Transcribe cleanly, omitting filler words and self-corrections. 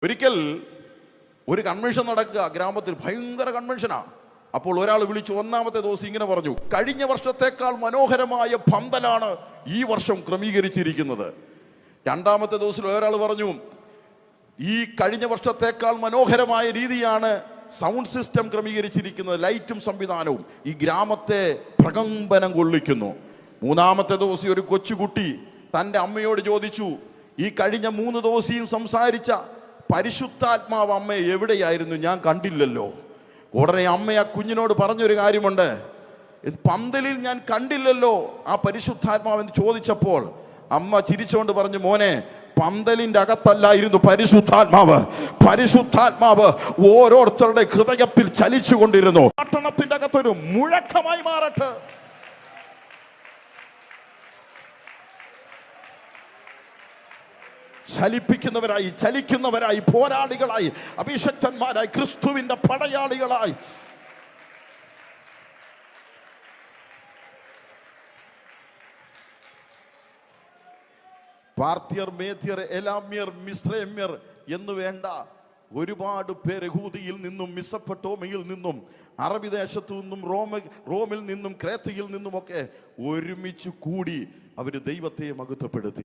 ഒരിക്കൽ ഒരു കൺവെൻഷൻ നടക്കുക, ഗ്രാമത്തിൽ ഭയങ്കര കൺവെൻഷനാണ്. അപ്പോൾ ഒരാൾ വിളിച്ചു ഒന്നാമത്തെ ദിവസം ഇങ്ങനെ പറഞ്ഞു, കഴിഞ്ഞ വർഷത്തേക്കാൾ മനോഹരമായ പന്തലാണ് ഈ വർഷം ക്രമീകരിച്ചിരിക്കുന്നത്. രണ്ടാമത്തെ ദിവസം ഒരാൾ പറഞ്ഞു, ഈ കഴിഞ്ഞ വർഷത്തേക്കാൾ മനോഹരമായ രീതിയാണ് സൗണ്ട് സിസ്റ്റം ക്രമീകരിച്ചിരിക്കുന്നത്, ലൈറ്റും സംവിധാനവും ഈ ഗ്രാമത്തെ പ്രകമ്പനം കൊള്ളിക്കുന്നു. മൂന്നാമത്തെ ദിവസം ഒരു കൊച്ചുകുട്ടി തൻ്റെ അമ്മയോട് ചോദിച്ചു, ഈ കഴിഞ്ഞ 3 ദിവസം സംസാരിച്ച പരിശുദ്ധാത്മാവ് അമ്മ എവിടെയായിരുന്നു, ഞാൻ കണ്ടില്ലല്ലോ. ഉടനെ അമ്മ ആ കുഞ്ഞിനോട് പറഞ്ഞൊരു കാര്യമുണ്ട്, പന്തലിൽ ഞാൻ കണ്ടില്ലല്ലോ ആ പരിശുദ്ധാത്മാവെന്ന് ചോദിച്ചപ്പോൾ അമ്മ ചിരിച്ചുകൊണ്ട് പറഞ്ഞു, മോനെ, പന്തലിന്റെ അകത്തല്ലായിരുന്നു പരിശുദ്ധാത്മാവ്. പരിശുദ്ധാത്മാവ് ഓരോരുത്തരുടെ ഹൃദയത്തിൽ ചലിച്ചു കൊണ്ടിരുന്നു. പട്ടണത്തിന്റെ അകത്തൊരു മുഴക്കമായി മാറട്ടെ. ചലിപ്പിക്കുന്നവരായി, ചലിക്കുന്നവരായി, പോരാളികളായി, അഭിഷക്തന്മാരായി, ക്രിസ്തുവിന്റെ പടയാളികളായി. പാർത്യർ, മേദ്യർ, എലാമ്യർ, മിസ്രൈമ്യർ എന്ന് വേണ്ട ഒരുപാട് പേര് യഹൂദിയിൽ നിന്നും മെസൊപ്പൊട്ടേമിയയിൽ നിന്നും അറബി ദേശത്തു നിന്നും റോമിൽ നിന്നും ക്രേത്തയിൽ നിന്നുമൊക്കെ ഒരുമിച്ച് കൂടി അവർ ദൈവത്തെ മഹത്വപ്പെടുത്തി.